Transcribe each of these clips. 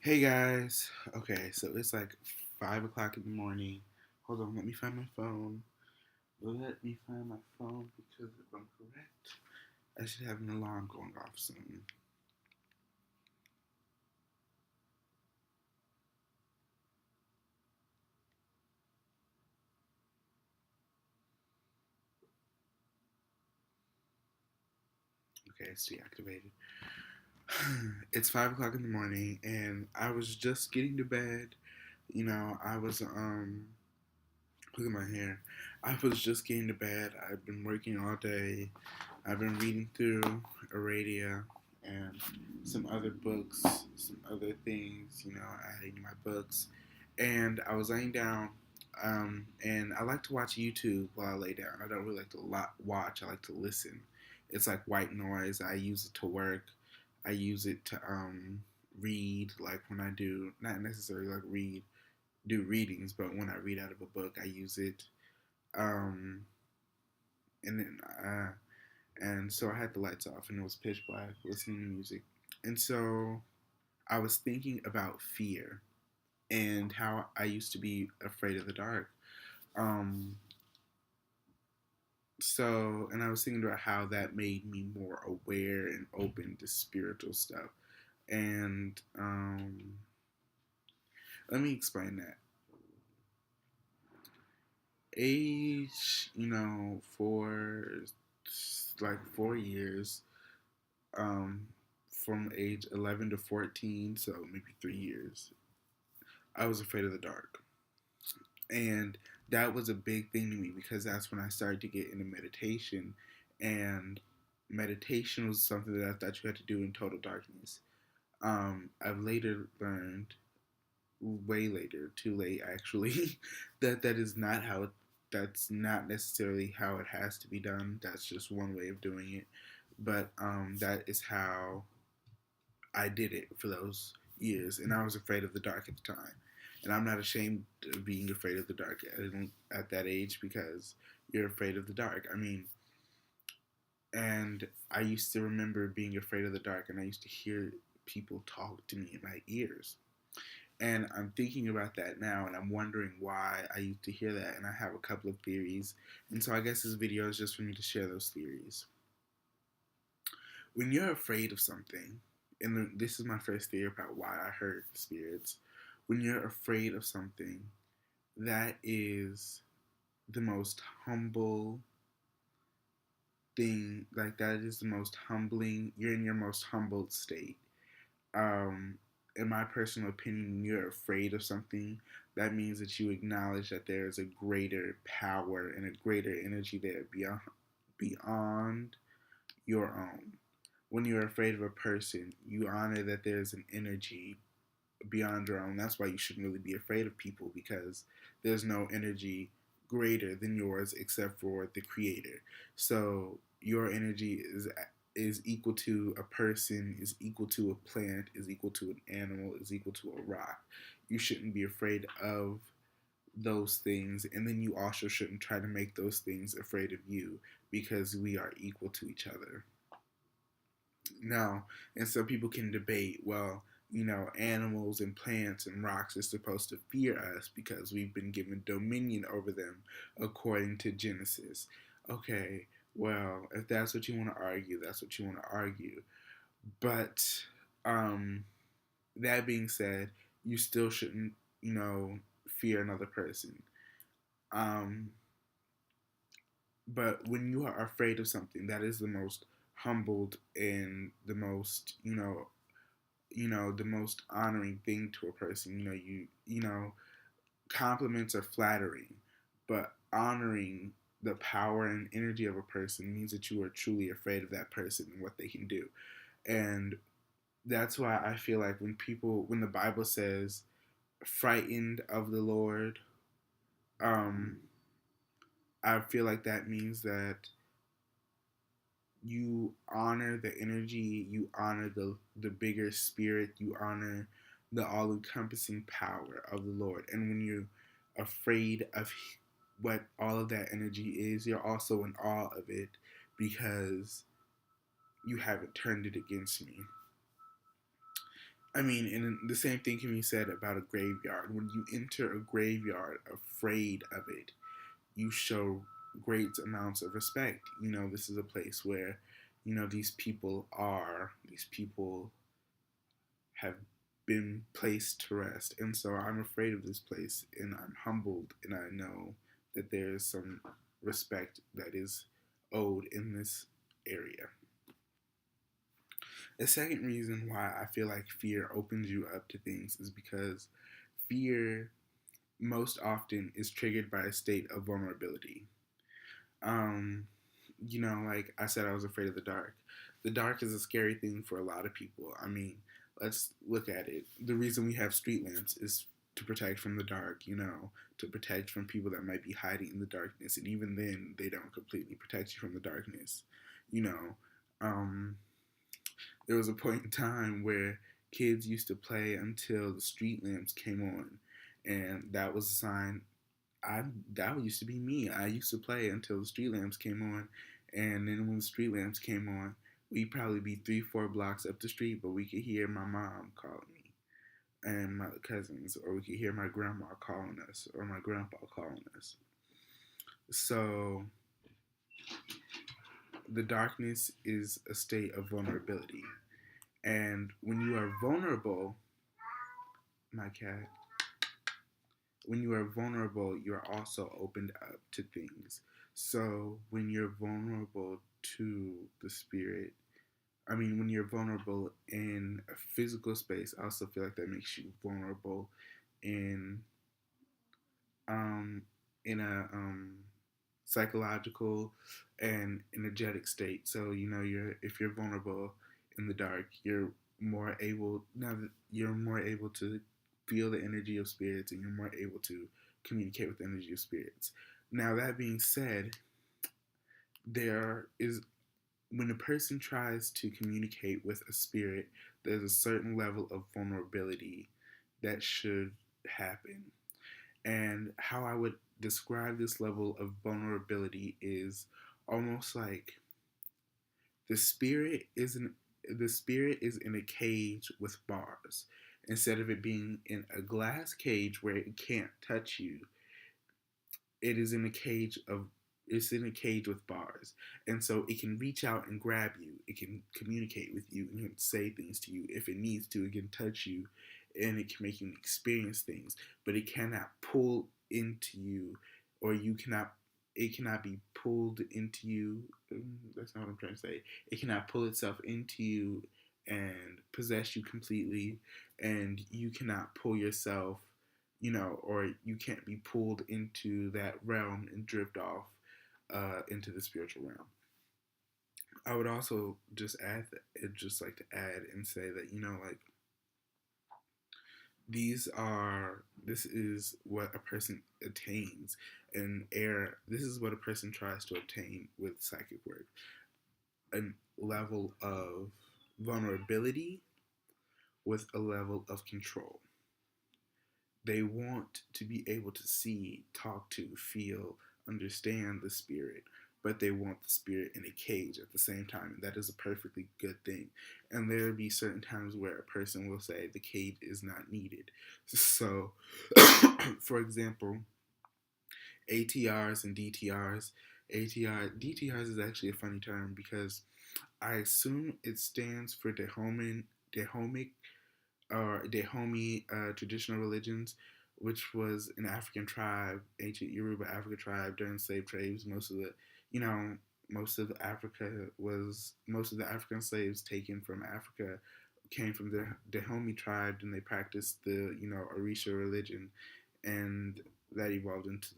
Hey guys. Okay, so it's like 5 o'clock in the morning. Hold on, let me find my phone. Let me find my phone because if I'm correct, I should have an alarm going off soon. Okay, it's deactivated. It's 5 o'clock in the morning, and I was just getting to bed. I was look at my hair. I was just getting to bed. I've been working all day. I've been reading through Aradia and some other books, some other things, adding to my books. And I was laying down, and I like to watch YouTube while I lay down. I don't really like to watch, I like to listen. It's like white noise. I use it to work, I use it to read, like when I do, not necessarily like do readings, but when I read out of a book, I use it. Um, and then and so I had the lights off and it was pitch black, listening to music. And so I was thinking about fear and how I used to be afraid of the dark. Um, and I was thinking about how that made me more aware and open to spiritual stuff. And let me explain that. Age, for like 4 years, um, from age 11 to 14, so maybe 3 years, I was afraid of the dark. And that was a big thing to me because that's when I started to get into meditation. And meditation was something that I thought you had to do in total darkness. I've later learned, way later, too late actually, that is not how that's not necessarily how it has to be done. That's just one way of doing it. But that is how I did it for those years, and I was afraid of the dark at the time. And I'm not ashamed of being afraid of the dark at that age because you're afraid of the dark. I mean, and I used to remember being afraid of the dark, and I used to hear people talk to me in my ears. And I'm thinking about that now, and I'm wondering why I used to hear that, and I have a couple of theories. And so I guess this video is just for me to share those theories. When you're afraid of something, and this is my first theory about why I heard the spirits. When you're afraid of something, that is the most humble thing. Like, that is the most humbling. You're in your most humbled state. In my personal opinion, when you're afraid of something, that means that you acknowledge that there is a greater power and a greater energy there beyond your own. When you're afraid of a person, you honor that there's an energy beyond your own. That's why you shouldn't really be afraid of people, because there's no energy greater than yours except for the creator. So your energy is equal to a person, is equal to a plant, is equal to an animal, is equal to a rock. You shouldn't be afraid of those things, and then you also shouldn't try to make those things afraid of you, because we are equal to each other. No, and so people can debate, well, animals and plants and rocks are supposed to fear us because we've been given dominion over them according to Genesis. Okay, well, if that's what you want to argue, that's what you want to argue. But um, that being said, you still shouldn't, fear another person. Um, but when you are afraid of something, that is the most humbled and the most, the most honoring thing to a person. Compliments are flattering, but honoring the power and energy of a person means that you are truly afraid of that person and what they can do. And that's why I feel like when the Bible says frightened of the Lord, um, I feel like that means that you honor the energy, you honor the bigger spirit, you honor the all encompassing power of the Lord. And when you're afraid of what all of that energy is, you're also in awe of it because you haven't turned it against me. I mean, and the same thing can be said about a graveyard. When you enter a graveyard afraid of it, you show great amounts of respect. This is a place where, these people have been placed to rest. And so I'm afraid of this place and I'm humbled and I know that there is some respect that is owed in this area. The second reason why I feel like fear opens you up to things is because fear most often is triggered by a state of vulnerability. Um, like I said, I was afraid of the dark. The dark is a scary thing for a lot of people. I mean, let's look at it. The reason we have street lamps is to protect from the dark, to protect from people that might be hiding in the darkness. And even then, they don't completely protect you from the darkness. You know, um, there was a point in time where kids used to play until the street lamps came on. And that was a sign that used to be me. I used to play until the street lamps came on, and then when the street lamps came on, we'd probably be 3, 4 blocks up the street, but we could hear my mom calling me and my cousins, or we could hear my grandma calling us or my grandpa calling us. So the darkness is a state of vulnerability, and when you are vulnerable, my cat, when you are vulnerable, you're also opened up to things. So when you're vulnerable to the spirit, when you're vulnerable in a physical space, I also feel like that makes you vulnerable in um in a psychological and energetic state. So if you're vulnerable in the dark, you're more able to feel the energy of spirits, and you're more able to communicate with the energy of spirits. Now that being said, there is when a person tries to communicate with a spirit, there's a certain level of vulnerability that should happen. And how I would describe this level of vulnerability is almost like the spirit isn't the spirit is in a cage with bars. Instead of it being in a glass cage where it can't touch you, it is in a cage of it's in a cage with bars, and so it can reach out and grab you, it can communicate with you, and it can say things to you if it needs to, it can touch you, and it can make you experience things, but it cannot pull into you, or you cannot it cannot be pulled into you. That's not what I'm trying to say. It cannot pull itself into you and possess you completely, and you cannot pull yourself, or you can't be pulled into that realm and drift off into the spiritual realm. I would also just like to add and say that, like, this is what a person attains, this is what a person tries to obtain with psychic work, a level of vulnerability with a level of control. They want to be able to see, talk to, feel, understand the spirit, but they want the spirit in a cage at the same time, and that is a perfectly good thing. And there will be certain times where a person will say the cage is not needed. So, for example, ATRs and DTRs. DTRs is actually a funny term because I assume it stands for Dahomic or Dahomey traditional religions, which was an African tribe, ancient Yoruba African tribe during slave trades. Most of the African slaves taken from Africa came from the Dahomey tribe, and they practiced the Orisha religion, and that evolved into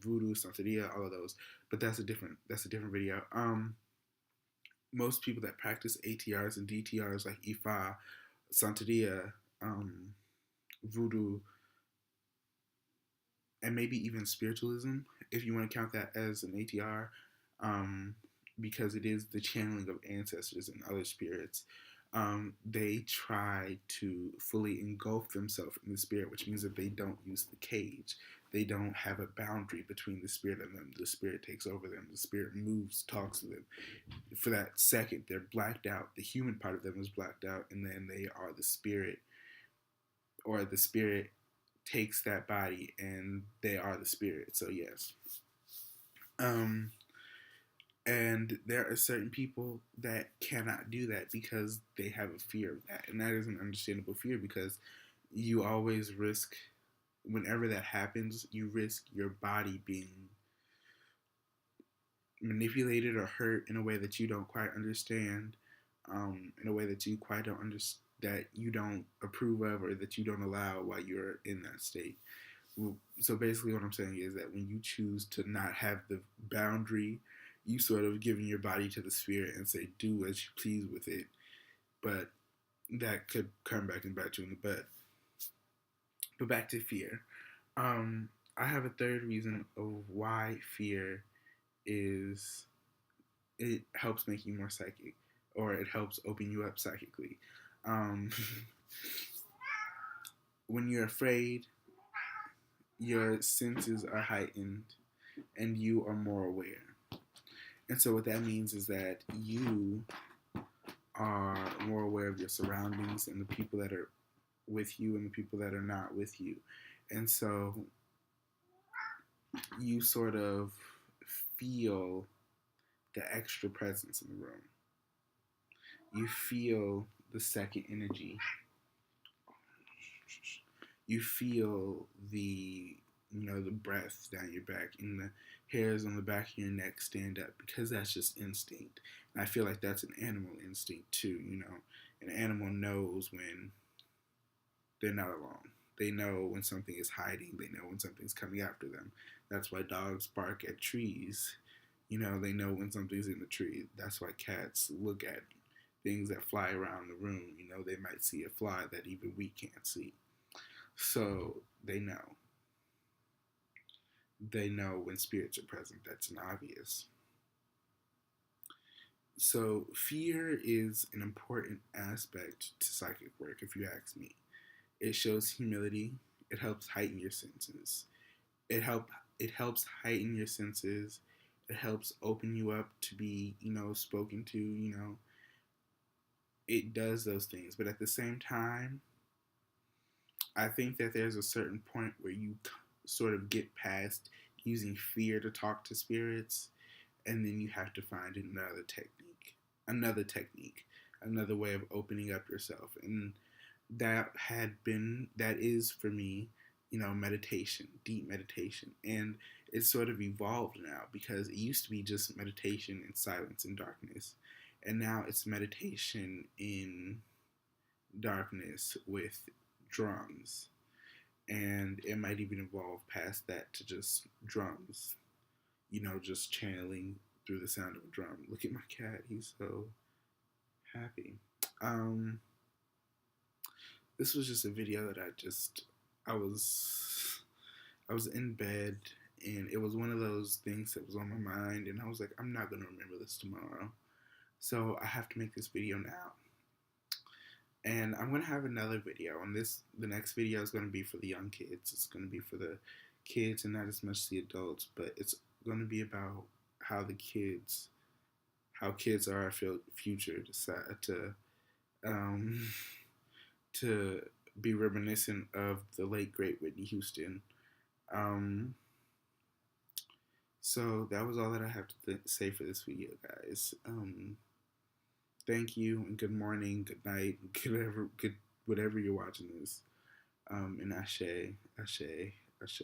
voodoo, Santeria, all of those. But that's a different video. Most people that practice ATRs and DTRs like Ifa, Santeria, voodoo, and maybe even spiritualism, if you want to count that as an ATR, because it is the channeling of ancestors and other spirits. They try to fully engulf themselves in the spirit, which means that they don't use the cage. they don't have a boundary between the spirit and them. The spirit takes over them. The spirit moves, talks to them. For that second, they're blacked out. The human part of them is blacked out, and then they are the spirit, or the spirit takes that body, and they are the spirit. So yes. Um, and there are certain people that cannot do that because they have a fear of that, and that is an understandable fear because you always risk, whenever that happens, you risk your body being manipulated or hurt in a way that you don't quite understand, in a way that you quite don't understand, that you don't approve of, or that you don't allow while you're in that state. So basically, what I'm saying is that when you choose to not have the boundary, you sort of giving your body to the spirit and say, "Do as you please with it," but that could come back and bite you in the butt. But back to fear. I have a third reason of why fear is, it helps make you more psychic, or it helps open you up psychically. Um, when you're afraid, your senses are heightened and you are more aware. And so what that means is that you are more aware of your surroundings and the people that are with you and the people that are not with you. And so you sort of feel the extra presence in the room. You feel the second energy. You feel the breath down your back, and the hairs on the back of your neck stand up, because that's just instinct. And I feel like that's an animal instinct too. An animal knows when they're not alone. They know when something is hiding. They know when something's coming after them. That's why dogs bark at trees. They know when something's in the tree. That's why cats look at things that fly around the room. They might see a fly that even we can't see. So they know. They know when spirits are present. That's an obvious. So fear is an important aspect to psychic work, if you ask me. It shows humility. It helps heighten your senses. It helps heighten your senses. It helps open you up to be, spoken to. It does those things. But at the same time, I think that there's a certain point where you sort of get past using fear to talk to spirits, and then you have to find another technique, another way of opening up yourself. And that is for me, meditation, deep meditation. And it's sort of evolved now, because it used to be just meditation in silence and darkness. And now it's meditation in darkness with drums. And it might even evolve past that to just drums, just channeling through the sound of a drum. Look at my cat, he's so happy. This was just a video that I was in bed, and it was one of those things that was on my mind, and I was like, I'm not going to remember this tomorrow. So I have to make this video now. And I'm going to have another video, and the next video is going to be for the young kids. It's going to be for the kids and not as much the adults, but it's going to be about how kids are our future, to be reminiscent of the late great Whitney Houston. So that was all that I have to say for this video, guys. Thank you, and good morning, good night, whatever you're watching this. And ashe, ashe, ashe.